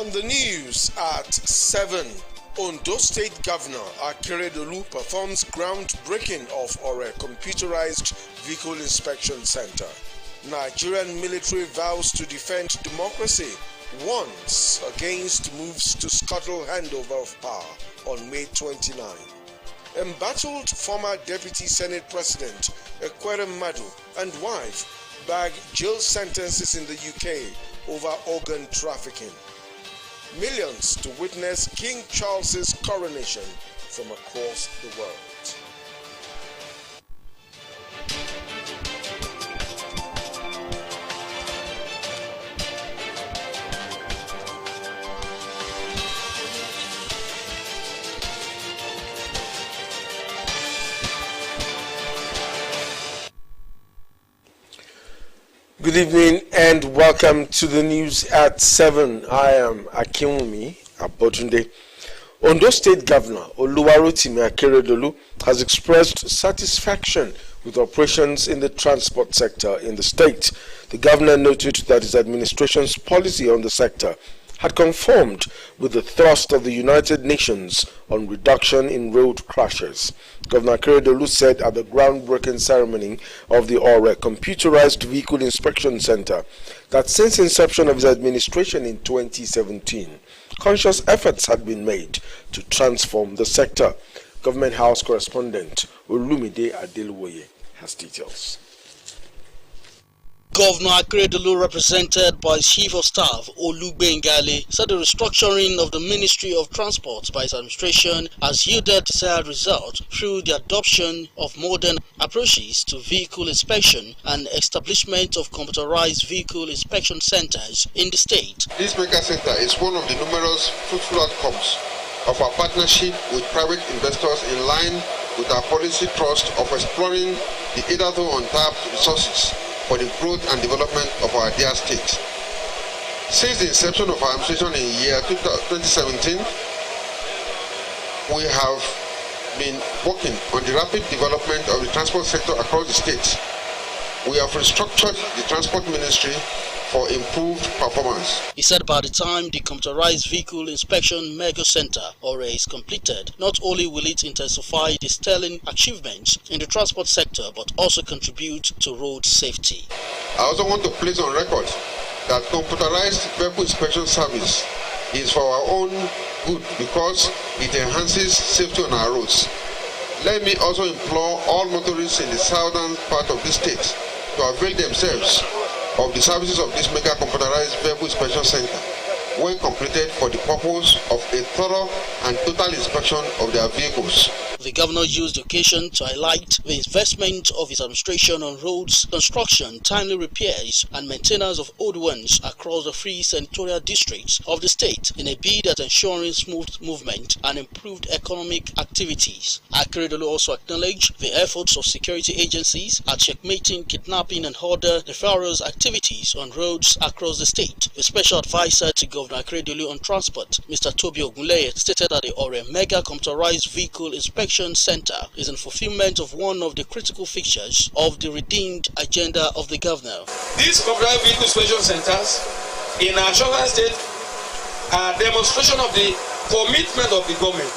On the news at 7, Ondo State Governor Akeredolu performs groundbreaking of Osrc computerized vehicle inspection center. Nigerian military vows to defend democracy, warns against moves to scuttle handover of power on May 29. Embattled former Deputy Senate President Ekwere Madu and wife bag jail sentences in the UK over organ trafficking. Millions to witness King Charles's coronation from across the world. Good evening and welcome to the news at 7. I am Akinwumi Abotunde. Ondo State Governor Oluwarotimi Akeredolu has expressed satisfaction with operations in the transport sector in the state. The governor noted that his administration's policy on the sector had conformed with the thrust of the United Nations on reduction in road crashes. Governor Akeredolu said at the groundbreaking ceremony of the Osrc Computerized Vehicle Inspection Center that since inception of his administration in 2017, conscious efforts had been made to transform the sector. Government House correspondent Olumide Adeluwoye has details. Governor Akeredolu, represented by his Chief of Staff Olugbengali, said the restructuring of the Ministry of Transport by his administration has yielded desired results through the adoption of modern approaches to vehicle inspection and establishment of computerized vehicle inspection centers in the state. This mega center is one of the numerous fruitful outcomes of our partnership with private investors in line with our policy thrust of exploring the hitherto untapped resources for the growth and development of our dear state. Since the inception of our administration in the year 2017, we have been working on the rapid development of the transport sector across the state. We have restructured the transport ministry for improved performance. He said by the time the computerized vehicle inspection mega center Osrc is completed, not only will it intensify the sterling achievements in the transport sector, but also contribute to road safety. I also want to place on record that computerized vehicle inspection service is for our own good because it enhances safety on our roads. Let me also implore all motorists in the southern part of this state to avail themselves of the services of this mega computerized vehicle inspection center when completed for the purpose of a thorough and total inspection of their vehicles. The governor used the occasion to highlight the investment of his administration on roads, construction, timely repairs and maintenance of old ones across the three senatorial districts of the state in a bid at ensuring smooth movement and improved economic activities. Akeredolu also acknowledged the efforts of security agencies at checkmating kidnapping and other nefarious activities on roads across the state. The special advisor to Governor Akeredolu on transport, Mr. Toby Ogunleye, stated that the Osrc Mega Computerized Vehicle Inspection Center is in fulfillment of one of the critical features of the redeemed agenda of the governor. These computerized vehicle inspection centers in our southern state are a demonstration of the commitment of the government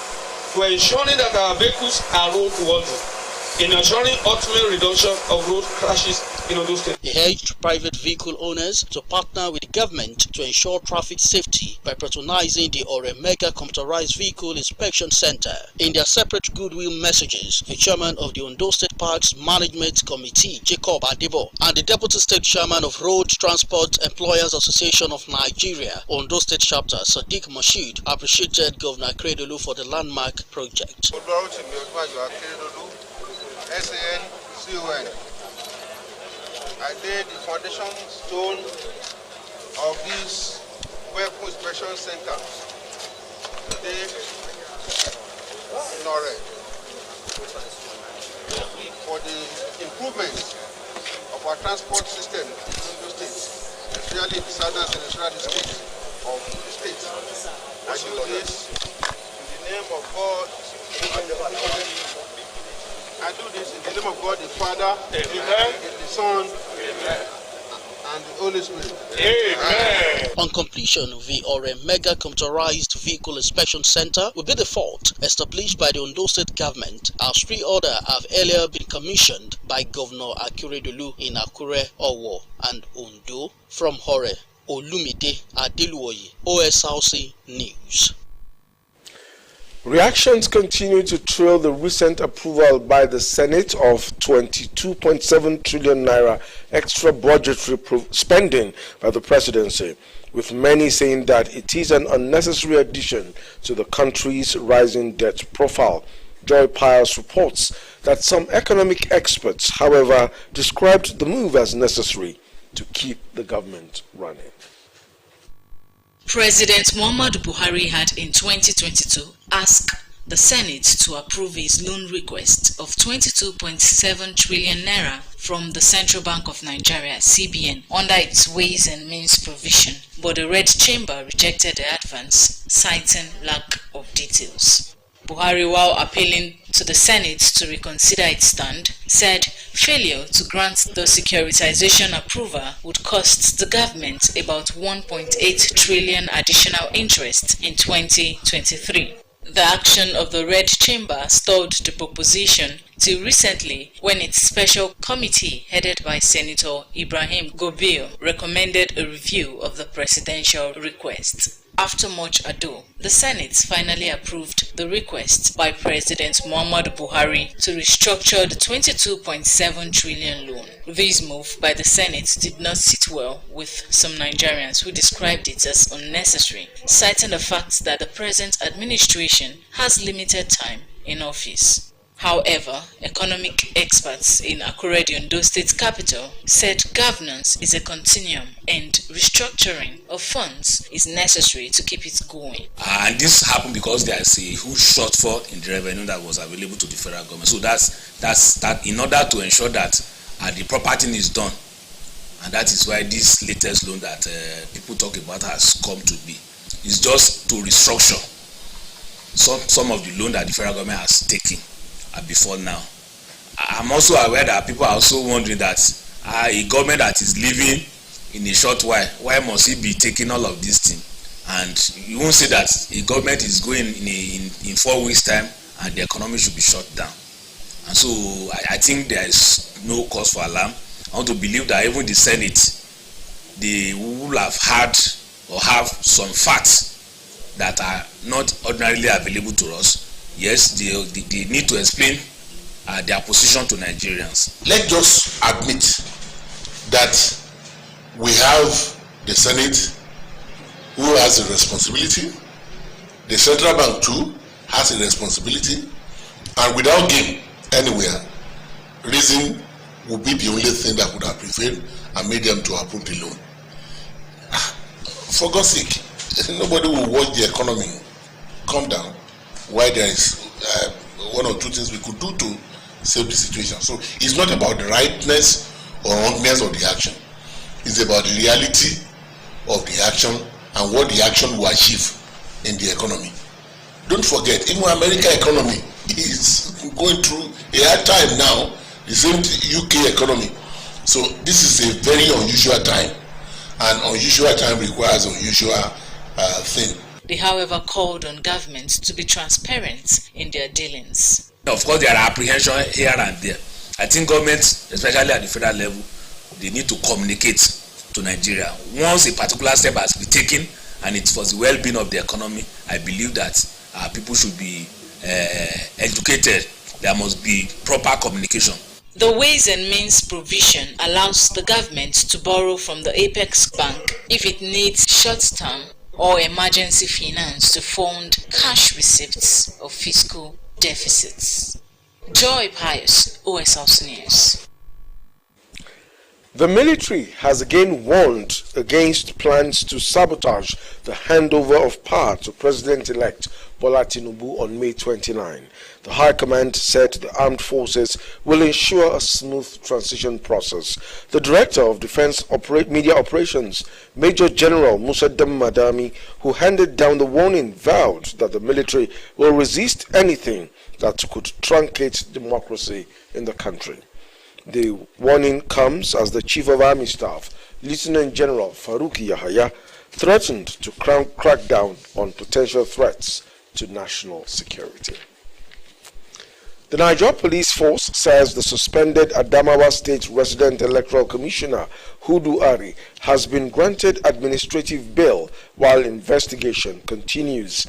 to ensuring that our vehicles are roadworthy, in ensuring ultimate reduction of road crashes in Ondo State. He urged private vehicle owners to partner with the government to ensure traffic safety by patronizing the Osrc Mega Computerized Vehicle Inspection Center. In their separate goodwill messages, the chairman of the Ondo State Parks Management Committee, Jacob Adebo, and the deputy state chairman of Road Transport Employers Association of Nigeria, Ondo State Chapter, Sadiq Mashid, appreciated Governor Akeredolu for the landmark project. SANCON. I laid the foundation stone of this vehicle inspection center today in Osrc for the improvement of our transport system in the state, especially the southern senatorial district of the state. I do this in the name of God. I do this in the name of God the Father, Amen. And the Son, Amen. and the Holy Spirit. Amen. On completion, the Ore Mega Computerized Vehicle Inspection Center will be the fourth established by the Ondo State government, as pre-order have earlier been commissioned by Governor Akeredolu in Akure, Owo, and Ondo. From Ore, Olumide Adeluoye, Osrc News. Reactions continue to trail the recent approval by the Senate of 22.7 trillion naira extra budgetary spending by the presidency, with many saying that it is an unnecessary addition to the country's rising debt profile. Joy Pius reports that some economic experts, however, described the move as necessary to keep the government running. President Muhammadu Buhari had in 2022 asked the Senate to approve his loan request of 22.7 trillion naira from the Central Bank of Nigeria, CBN, under its Ways and Means provision, but the Red Chamber rejected the advance, citing lack of details. Buhari, while appealing to the Senate to reconsider its stand, said failure to grant the securitization approval would cost the government about 1.8 trillion additional interest in 2023. The action of the Red Chamber stalled the proposition till recently, when its special committee headed by Senator Ibrahim Gobir recommended a review of the presidential request. After much ado, the Senate finally approved the request by President Muhammadu Buhari to restructure the 22.7 trillion loan. This move by the Senate did not sit well with some Nigerians who described it as unnecessary, citing the fact that the present administration has limited time in office. However, economic experts in Akure, the Ondo State capital, said governance is a continuum and restructuring of funds is necessary to keep it going. And this happened because there is a huge shortfall in the revenue that was available to the federal government. So that's that in order to ensure that the proper thing is done. And that is why this latest loan that people talk about has come to be. It's just to restructure some of the loan that the federal government has taken before now. I'm also aware that people are also wondering that a government that is living in a short while, why must he be taking all of these things? And you won't say that a government is going in 4 weeks' time and the economy should be shut down. And so I think there is no cause for alarm. I want to believe that even the Senate, they will have had or have some facts that are not ordinarily available to us. Yes, they need to explain their position to Nigerians. Let's just admit that we have the Senate who has a responsibility, the Central Bank too has a responsibility, and without game anywhere, reason would be the only thing that would have prevailed and made them to approve the loan. For God's sake, nobody will watch the economy come down. Why there is one or two things we could do to save the situation. So it's not about the rightness or wrongness of the action. It's about the reality of the action and what the action will achieve in the economy. Don't forget, even American economy is going through a hard time now, the same UK economy. So this is a very unusual time, and unusual time requires unusual thing. They, however, called on governments to be transparent in their dealings. Of course, there are apprehensions here and there. I think governments, especially at the federal level, they need to communicate to Nigeria. Once a particular step has been taken and it's for the well-being of the economy, I believe that people should be educated. There must be proper communication. The Ways and Means provision allows the government to borrow from the Apex Bank if it needs short-term or emergency finance to fund cash receipts of fiscal deficits. Joy Pius, Osrc News. The military has again warned against plans to sabotage the handover of power to President-elect Bola Tinubu on May 29. The High Command said the armed forces will ensure a smooth transition process. The Director of Defense Media Operations, Major General Musaddam Madami, who handed down the warning, vowed that the military will resist anything that could truncate democracy in the country. The warning comes as the Chief of Army Staff, Lieutenant General Farouk Yahaya, threatened to crack down on potential threats to national security. The Niger Police Force says the suspended Adamawa State Resident Electoral Commissioner Hudu Ari has been granted administrative bail while investigation continues.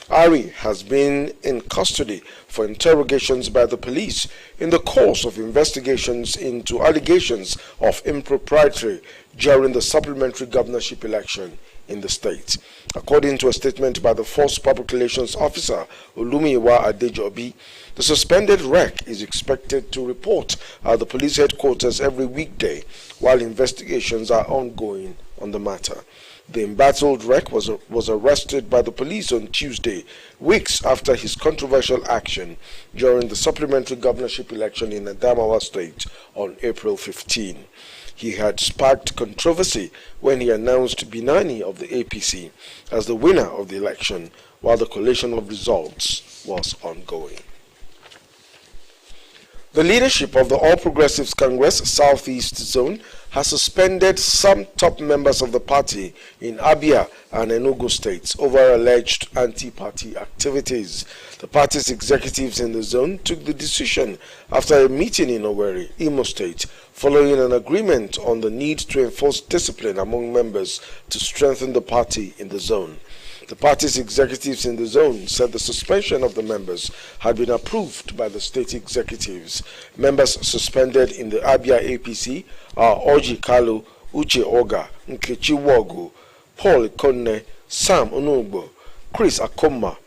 Ari has been in custody for interrogations by the police in the course of investigations into allegations of impropriety during the supplementary governorship election in the state. According to a statement by the Force Public Relations Officer Olumiwa Adejobi, the suspended REC is expected to report at the police headquarters every weekday while investigations are ongoing on the matter. The embattled REC was arrested by the police on Tuesday, weeks after his controversial action during the supplementary governorship election in Adamawa State on April 15. He had sparked controversy when he announced Binani of the APC as the winner of the election, while the collation of results was ongoing. The leadership of the All Progressives Congress Southeast Zone has suspended some top members of the party in Abia and Enugu states over alleged anti-party activities. The party's executives in the zone took the decision after a meeting in Owerri, Imo State, following an agreement on the need to enforce discipline among members to strengthen the party in the zone. The party's executives in the zone said the suspension of the members had been approved by the state executives. Members suspended in the Abia APC are Oji Kalu, Uche Oga, Nkechi Wogu, Paul Ikonne, Sam Onugbo, Chris Akoma,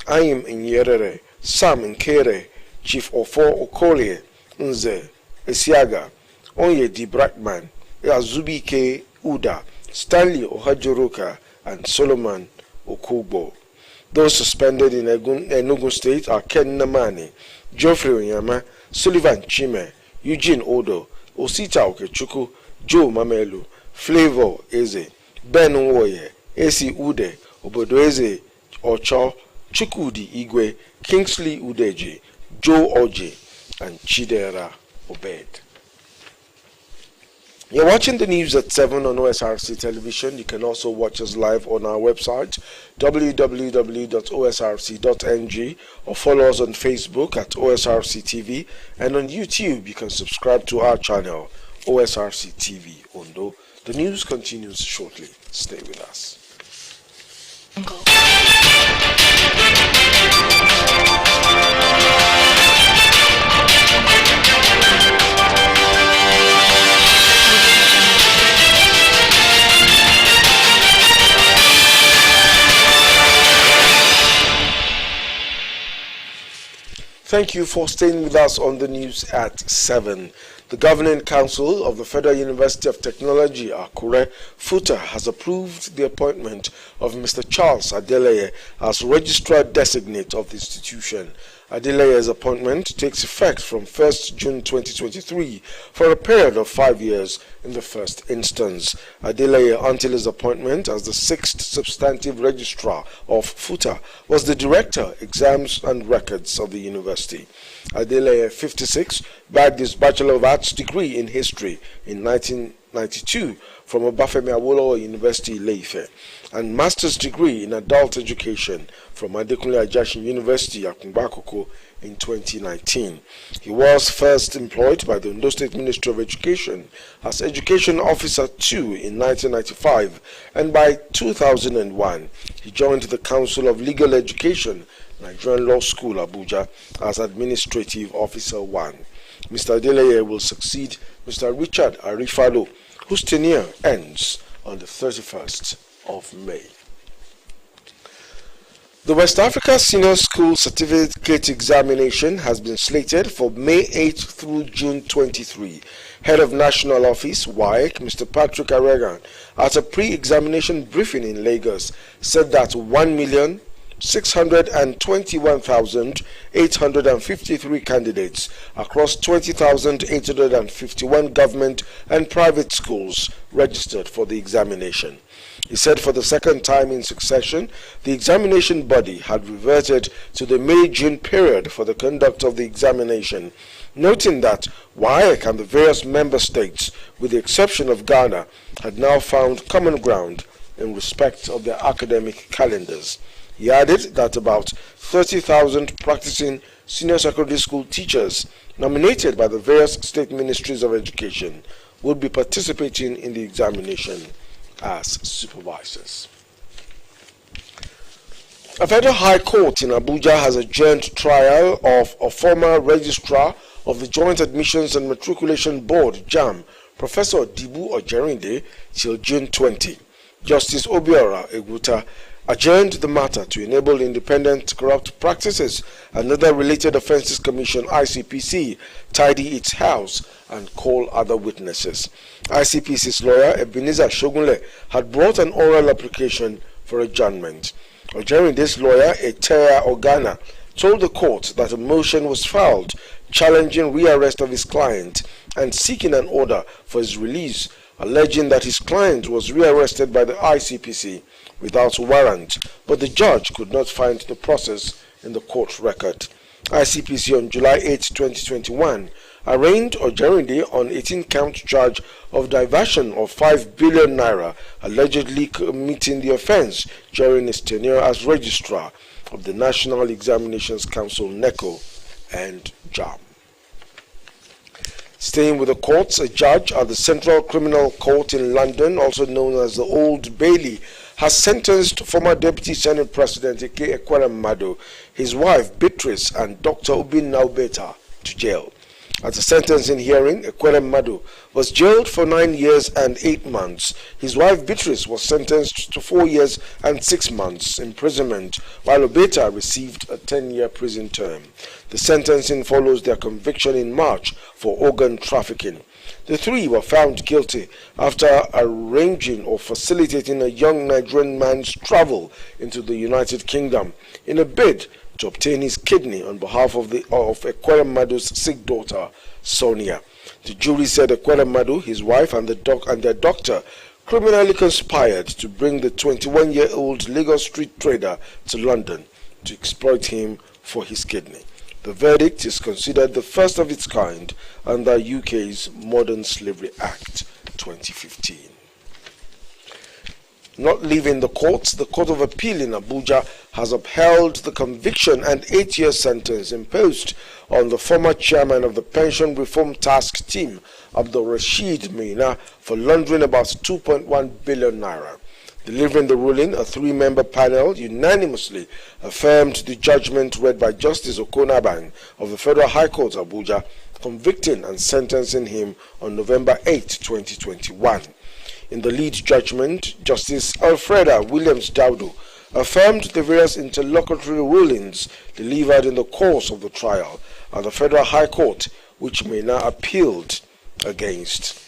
Ayim Nyerere, Sam Nkere, Chief Ofo Okolie, Nze Esiaga, Onyedi Brackman, Azubike Uda, Stanley Ohajoroka, and Solomon Okubo. Those suspended in Enugu State are Ken Namani, Geoffrey Onyama, Sullivan Chime, Eugene Odo, Osita Okechukwu, Joe Mamelu, Flavor Eze, Ben Nwoye, AC Ude, Obodo Eze Ocho, Chukwudi Igwe, Kingsley Udeji, Joe Oji, and Chidera Obed. You're watching the news at 7 on OSRC television. You can also watch us live on our website, www.osrc.ng, or follow us on Facebook at OSRC TV, and on YouTube you can subscribe to our channel, OSRC TV Ondo. The news continues shortly. Stay with us. Thank you for staying with us on the news at 7. The Governing Council of the Federal University of Technology, Akure, FUTA, has approved the appointment of Mr. Charles Adeleye as Registrar Designate of the institution. Adeleye's appointment takes effect from 1st June 2023 for a period of 5 years in the first instance. Adeleye, until his appointment as the 6th substantive registrar of FUTA, was the Director, Exams and Records of the university. Adeleye, 56, bagged his Bachelor of Arts degree in History in 1992 from Obafemi Awolowo University, Ile-Ife, and Master's degree in Adult Education from Adekunle Ajasin University, Akungbakoko, in 2019. He was first employed by the Ondo State Ministry of Education as Education Officer 2 in 1995, and by 2001, he joined the Council of Legal Education, Nigerian Law School, Abuja, as Administrative Officer 1. Mr. Adeleye will succeed Mr. Richard Arifalo, whose tenure ends on the 31st of May. The West Africa Senior School Certificate Examination has been slated for May 8 through June 23. Head of National Office, WAEC, Mr. Patrick Aregan, at a pre-examination briefing in Lagos, said that 621,853 candidates across 20,851 government and private schools registered for the examination. He said for the second time in succession, the examination body had reverted to the May-June period for the conduct of the examination, noting that WAEC and the various member states, with the exception of Ghana, had now found common ground in respect of their academic calendars. He added that about 30,000 practicing senior secondary school teachers nominated by the various state ministries of education would be participating in the examination as supervisors. A federal high court in Abuja has adjourned trial of a former registrar of the Joint Admissions and Matriculation Board, JAM, Professor Dibu Ojerinde, till June 20. Justice Obiora Eguta adjourned the matter to enable Independent Corrupt Practices and Other Related Offences Commission (ICPC) tidy its house and call other witnesses. ICPC's lawyer Ebenezer Shogunle had brought an oral application for adjournment. Ojerinde's lawyer Eteya Ogana told the court that a motion was filed challenging rearrest of his client and seeking an order for his release, alleging that his client was rearrested by the ICPC without warrant, but the judge could not find the process in the court record. ICPC on July 8, 2021, arraigned Ojerinde on 18-count charge of diversion of 5 billion naira, allegedly committing the offense during his tenure as registrar of the National Examinations Council (NECO) and JAM. Staying with the courts, a judge at the Central Criminal Court in London, also known as the Old Bailey, has sentenced former Deputy Senate President Ike Ekweremadu, his wife Beatrice, and Dr. Ubin Naubeta to jail. At the sentencing hearing, Ekweremadu was jailed for 9 years and 8 months. His wife Beatrice was sentenced to 4 years and 6 months imprisonment, while Obeta received a 10-year prison term. The sentencing follows their conviction in March for organ trafficking. The three were found guilty after arranging or facilitating a young Nigerian man's travel into the United Kingdom in a bid to obtain his kidney on behalf of Ekweremadu's sick daughter, Sonia. The jury said Ekweremadu, his wife, and their doctor criminally conspired to bring the 21-year-old Lagos street trader to London to exploit him for his kidney. The verdict is considered the first of its kind under UK's Modern Slavery Act 2015. Not leaving the courts, the Court of Appeal in Abuja has upheld the conviction and 8-year sentence imposed on the former chairman of the Pension Reform Task Team, Abdul Rashid Maina, for laundering about 2.1 billion naira. Delivering the ruling, a 3-member panel unanimously affirmed the judgment read by Justice Okonabang of the Federal High Court, Abuja, convicting and sentencing him on November 8, 2021. In the lead judgment, Justice Alfreda Williams-Daudu affirmed the various interlocutory rulings delivered in the course of the trial at the Federal High Court, which Maina appealed against.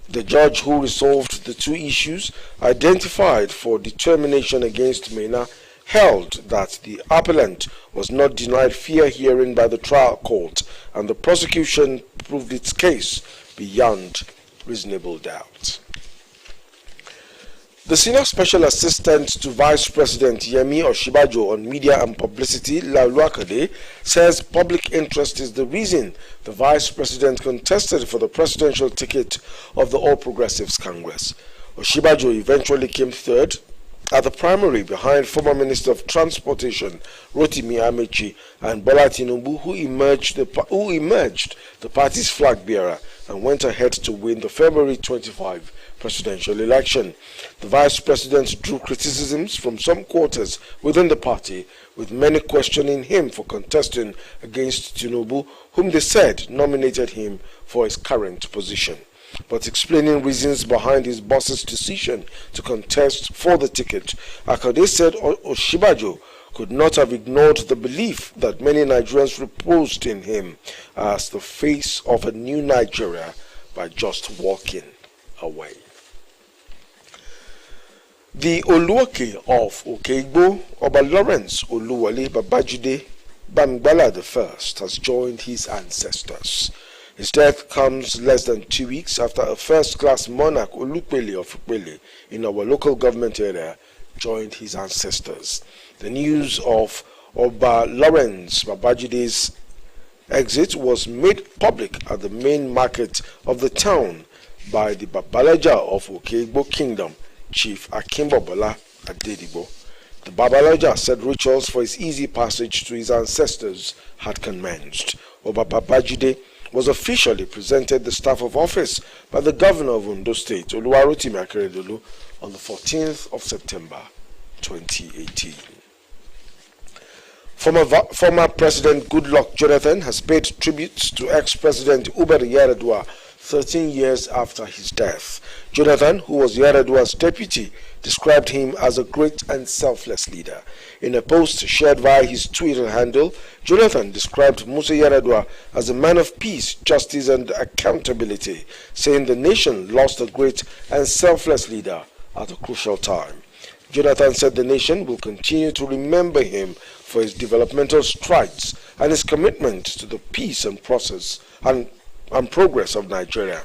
The judge who resolved the two issues identified for determination against Maina held that the appellant was not denied fair hearing by the trial court, and the prosecution proved its case beyond reasonable doubt. The Senior Special Assistant to Vice President Yemi Oshibajo on Media and Publicity, Lauluakade, says public interest is the reason the Vice President contested for the presidential ticket of the All Progressives Congress. Oshibajo eventually came third at the primary behind former Minister of Transportation Rotimi Amechi and Bola Tinubu, who emerged the party's flag bearer and went ahead to win the February 25 presidential election. The vice president drew criticisms from some quarters within the party, with many questioning him for contesting against Tinubu, whom they said nominated him for his current position. But explaining reasons behind his boss's decision to contest for the ticket, Akade said Oshibajo could not have ignored the belief that many Nigerians reposed in him as the face of a new Nigeria by just walking away. The Oluwake of Okeigbo, Oba Lawrence Oluwale Babajide Bangbala I has joined his ancestors. His death comes less than 2 weeks after a first-class monarch, Olupele of Upele, in our local government area, joined his ancestors. The news of Oba Lawrence Babajide's exit was made public at the main market of the town by the Babalaja of Okeigbo Kingdom, Chief Akimbobola Adedibo. The Babalaja said rituals for his easy passage to his ancestors had commenced. Oba Babajide was officially presented the staff of office by the governor of Ondo State, Oluwarotimi Akeredolu, on the 14th of September 2018. Former President Goodluck Jonathan has paid tribute to ex-President Uber Yar'Adua 13 years after his death. Jonathan, who was Yar'Adua's deputy, described him as a great and selfless leader. In a post shared via his Twitter handle, Jonathan described Musa Yar'Adua as a man of peace, justice and accountability, saying the nation lost a great and selfless leader at a crucial time. Jonathan said the nation will continue to remember him for his developmental strides and his commitment to the peace and progress of Nigeria.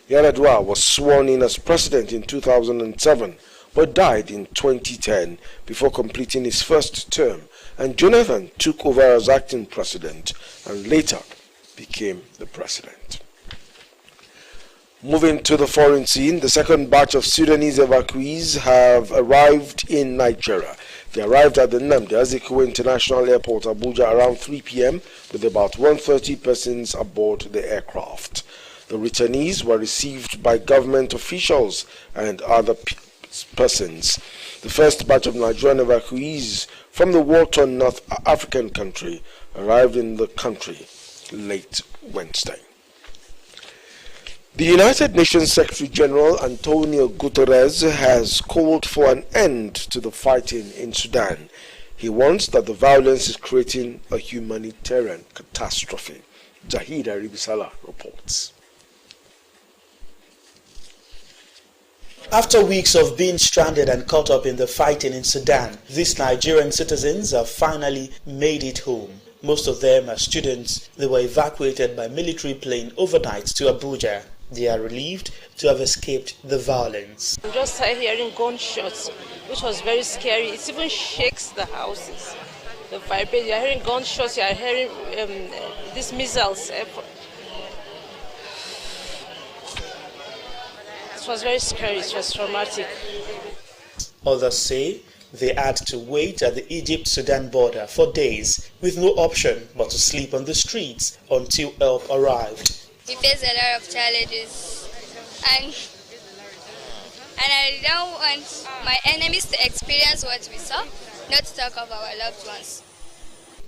Yar'Adua was sworn in as president in 2007, but died in 2010 before completing his first term, and Jonathan took over as acting president and later became the president. Moving to the foreign scene, the second batch of Sudanese evacuees have arrived in Nigeria. They arrived at the Nnamdi Azikiwe International Airport, Abuja, around 3 p.m. with about 130 persons aboard the aircraft. The returnees were received by government officials and other persons. The first batch of Nigerian evacuees from the war-torn North African country arrived in the country late Wednesday. The United Nations Secretary General Antonio Guterres has called for an end to the fighting in Sudan. He warns that the violence is creating a humanitarian catastrophe. Jahida Ribisala reports. After weeks of being stranded and caught up in the fighting in Sudan, these Nigerian citizens have finally made it home. Most of them are students. They were evacuated by military plane overnight to Abuja. They are relieved to have escaped the violence. I'm just hearing gunshots, which was very scary. It even shakes the houses. The vibration, you're hearing gunshots, you're hearing these missiles. It was very scary, it was traumatic. Others say they had to wait at the Egypt-Sudan border for days with no option but to sleep on the streets until help arrived. We face a lot of challenges and I don't want my enemies to experience what we saw, not to talk of our loved ones.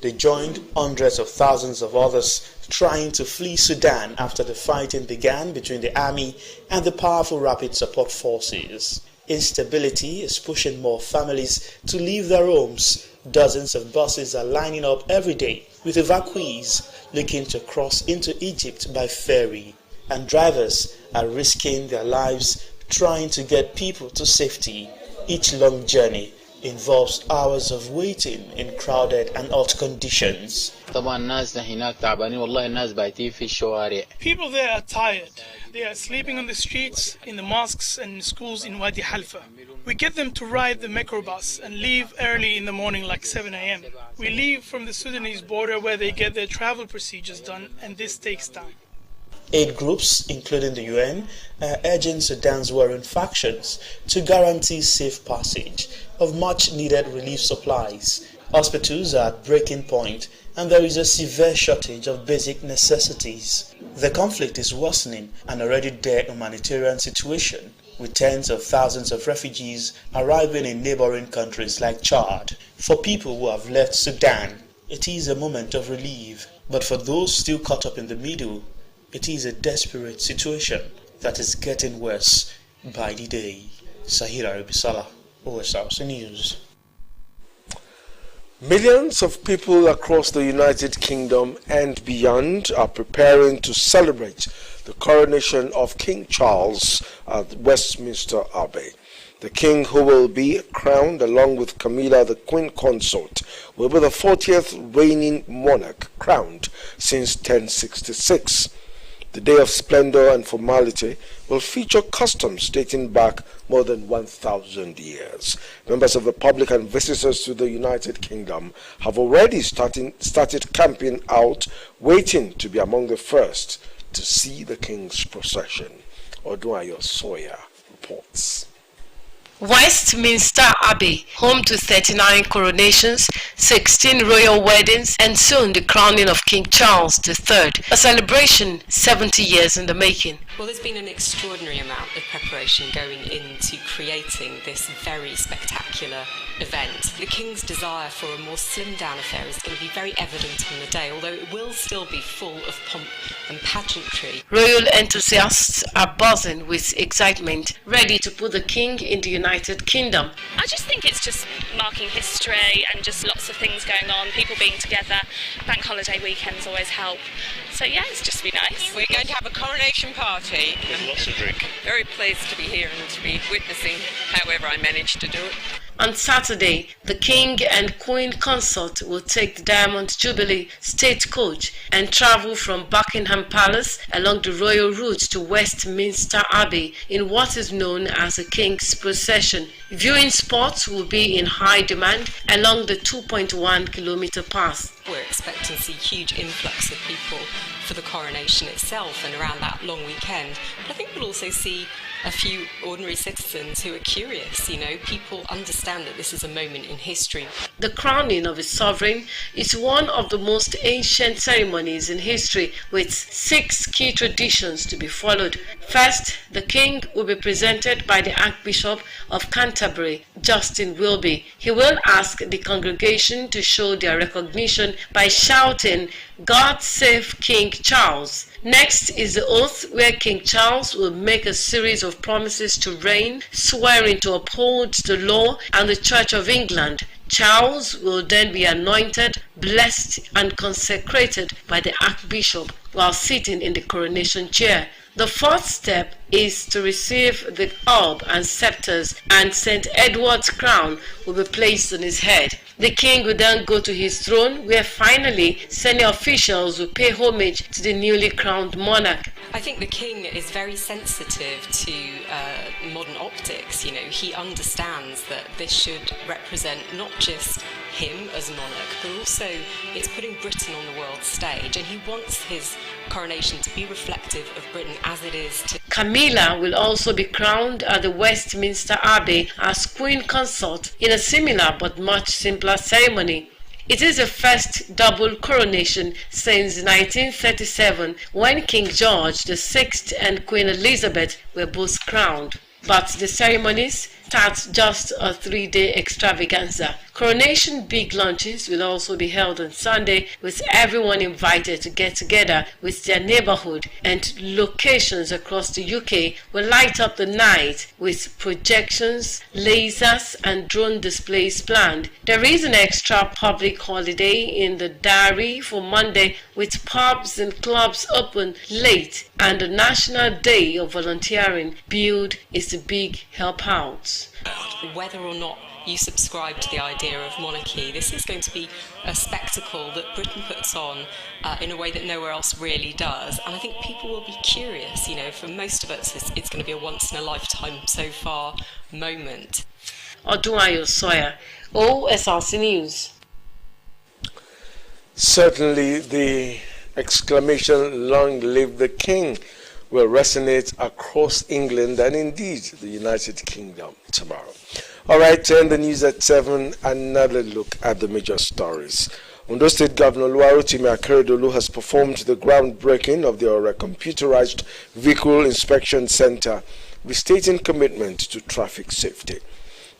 They joined hundreds of thousands of others trying to flee Sudan after the fighting began between the army and the powerful rapid support forces. Instability is pushing more families to leave their homes. Dozens of buses are lining up every day with evacuees looking to cross into Egypt by ferry, and drivers are risking their lives trying to get people to safety. Each long journey involves hours of waiting in crowded and hot conditions. People there are tired. They are sleeping on the streets, in the mosques and schools in Wadi Halfa. We get them to ride the microbus and leave early in the morning like 7 a.m. We leave from the Sudanese border where they get their travel procedures done, and this takes time. Aid groups, including the UN, are urging Sudan's warring factions to guarantee safe passage of much-needed relief supplies. Hospitals are at breaking point, and there is a severe shortage of basic necessities. The conflict is worsening an already dire humanitarian situation, with tens of thousands of refugees arriving in neighboring countries like Chad. For people who have left Sudan, it is a moment of relief, but for those still caught up in the middle, it is a desperate situation that is getting worse by the day. Sahira Ribisala, Osrc News. Millions of people across the United Kingdom and beyond are preparing to celebrate the coronation of King Charles at Westminster Abbey. The king, who will be crowned along with Camilla, the queen consort, will be the 40th reigning monarch crowned since 1066. The day of splendor and formality will feature customs dating back more than 1,000 years. Members of the public and visitors to the United Kingdom have already started camping out, waiting to be among the first to see the king's procession. Odunayo Sawyer reports. Westminster Abbey, home to 39 coronations, 16 royal weddings, and soon the crowning of King Charles III, a celebration 70 years in the making. Well, there's been an extraordinary amount of preparation going into creating this very spectacular event. The King's desire for a more slimmed down affair is going to be very evident on the day, although it will still be full of pomp and pageantry. Royal enthusiasts are buzzing with excitement, ready to put the King in the United Kingdom. I just think it's just marking history and just lots of things going on, people being together. Bank holiday weekends always help. So yeah, it's just be nice. We're going to have a coronation party. With lots of drink. Very pleased to be here and to be witnessing however I managed to do it. On Saturday, the King and Queen Consort will take the Diamond Jubilee stagecoach and travel from Buckingham Palace along the royal route to Westminster Abbey in what is known as the King's Procession. Viewing spots will be in high demand along the 2.1-kilometer path. We're expecting to see huge influx of people for the coronation itself and around that long weekend. But I think we'll also see a few ordinary citizens who are curious. People understand that this is a moment in history. The crowning of a sovereign is one of the most ancient ceremonies in history, with 6 key traditions to be followed. First, the king will be presented by the Archbishop of Canterbury, Justin Wilby. He will ask the congregation to show their recognition by shouting, "God save King Charles." Next is the oath, where King Charles will make a series of promises to reign, swearing to uphold the law and the Church of England. Charles will then be anointed, blessed, and consecrated by the Archbishop while sitting in the coronation chair. The fourth step is to receive the orb and scepters, and St. Edward's crown will be placed on his head. The king will then go to his throne, where finally senior officials will pay homage to the newly crowned monarch. I think the king is very sensitive to modern optics. He understands that this should represent not just him as monarch, but also it's putting Britain on the world stage, and he wants his coronation to be reflective of Britain as it is today. Camilla will also be crowned at the Westminster Abbey as Queen Consort in a similar but much simpler ceremony. It is the first double coronation since 1937, when King George VI and Queen Elizabeth were both crowned. But the ceremonies start just a 3-day extravaganza. Coronation big lunches will also be held on Sunday, with everyone invited to get together with their neighborhood, and locations across the UK will light up the night with projections, lasers, and drone displays planned. There is an extra public holiday in the diary for Monday, with pubs and clubs open late, and the National Day of Volunteering billed is the big help out. Whether or not you subscribe to the idea of monarchy, this is going to be a spectacle that Britain puts on in a way that nowhere else really does. And I think people will be curious. For most of us, it's going to be a once-in-a-lifetime so far moment. Odunayo Sawyer, Osrc News. Certainly the exclamation, "Long live the King," will resonate across England and indeed the United Kingdom tomorrow. All right, turn the news at 7, another look at the major stories. Ondo State Governor Oluwarotimi Akeredolu has performed the groundbreaking of the Osrc computerized vehicle inspection center, restating commitment to traffic safety.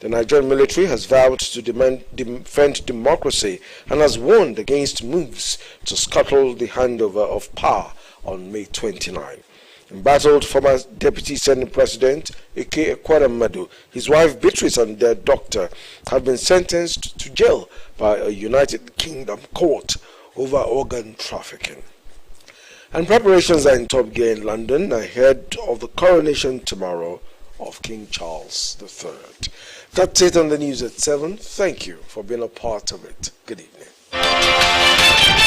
The Nigerian military has vowed to defend democracy and has warned against moves to scuttle the handover of power on May 29. Embattled former Deputy Senate President Ike Ekweremadu, his wife Beatrice, and their doctor have been sentenced to jail by a United Kingdom court over organ trafficking. And preparations are in top gear in London ahead of the coronation tomorrow of King Charles III. That's it on the news at 7. Thank you for being a part of it. Good evening.